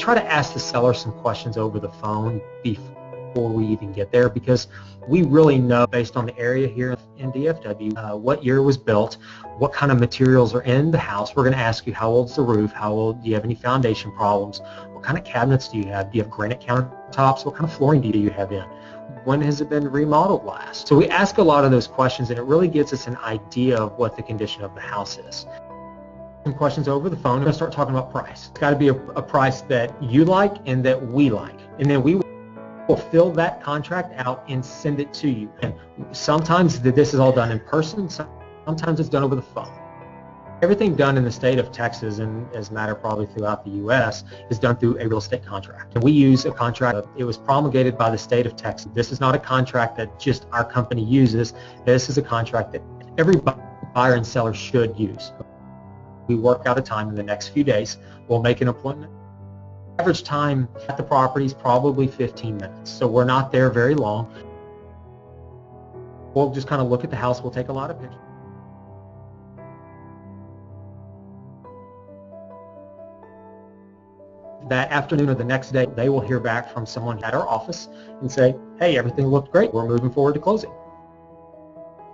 try to ask the seller some questions over the phone before we even get there, because we really know, based on the area here in DFW, what year it was built, what kind of materials are in the house. We're going to ask you, how old's the roof, how old, do you have any foundation problems, what kind of cabinets do you have, do you have granite countertops, what kind of flooring do you have in, when has it been remodeled last? So we ask a lot of those questions, and it really gives us an idea of what the condition of the house is. Some questions over the phone. We're going to start talking about price. It's got to be a price that you like and that we like, and then we will fill that contract out and send it to you. And sometimes this is all done in person, sometimes it's done over the phone. Everything done in the state of Texas, and as a matter probably throughout the U.S., is done through a real estate contract. And we use a contract. It was promulgated by the state of Texas. This is not a contract that just our company uses. This is a contract that every buyer and seller should use. We work out a time in the next few days. We'll make an appointment. Average time at the property is probably 15 minutes, so we're not there very long. We'll just kind of look at the house. We'll take a lot of pictures. That afternoon or the next day, they will hear back from someone at our office and say, hey, everything looked great. We're moving forward to closing.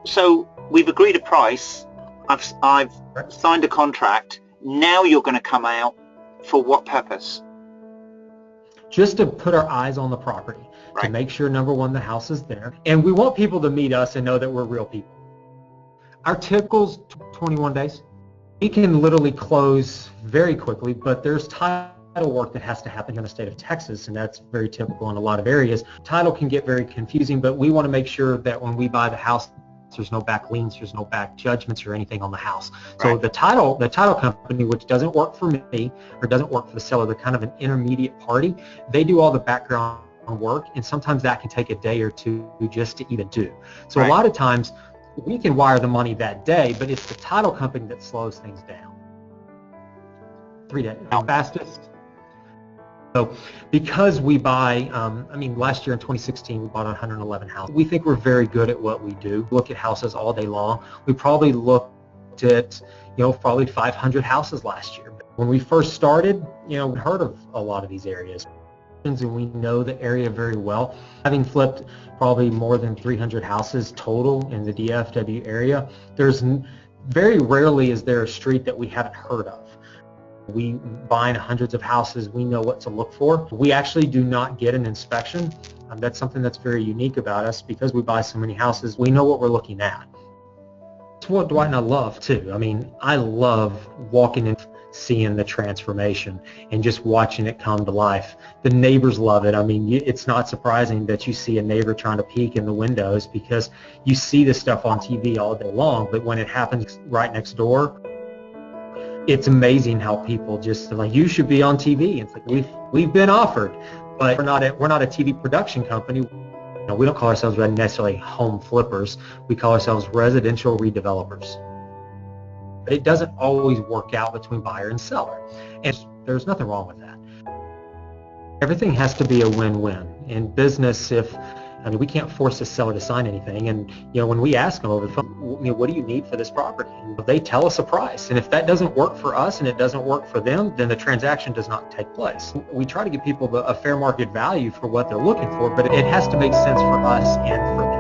So we've agreed a price. I've signed a contract. Now you're going to come out for what purpose? Just to put our eyes on the property, to make sure, number one, the house is there. And we want people to meet us and know that we're real people. Our typical's 21 days. We can literally close very quickly, but there's title work that has to happen in the state of Texas, and that's very typical in a lot of areas. Title can get very confusing, but we want to make sure that when we buy the house, there's no back liens, there's no back judgments or anything on the house. So the title company, which doesn't work for me or doesn't work for the seller, they're kind of an intermediate party. They do all the background work, and sometimes that can take a day or two just to even do. So a lot of times we can wire the money that day, but it's the title company that slows things down. 3 days. Fastest. So because we buy, last year in 2016, we bought 111 houses. We think we're very good at what we do. We look at houses all day long. We probably looked at, probably 500 houses last year. When we first started, we heard of a lot of these areas, and we know the area very well. Having flipped probably more than 300 houses total in the DFW area, there's very rarely is there a street that we haven't heard of. We buy hundreds of houses. We know what to look for. We actually do not get an inspection. That's something that's very unique about us, because we buy so many houses. We know what we're looking at. It's what Dwight and I love too. I love walking and seeing the transformation and just watching it come to life. The neighbors love it. It's not surprising that you see a neighbor trying to peek in the windows, because you see this stuff on TV all day long, but when it happens right next door, it's amazing how people just like, you should be on TV. It's like we've been offered, but we're not a TV production company. We don't call ourselves necessarily home flippers. We call ourselves residential redevelopers. But it doesn't always work out between buyer and seller, and there's nothing wrong with that. Everything has to be a win-win in business. We can't force the seller to sign anything, and when we ask them over the phone, what do you need for this property? And they tell us a price, and if that doesn't work for us and it doesn't work for them, then the transaction does not take place. We try to give people a fair market value for what they're looking for, but it has to make sense for us and for them.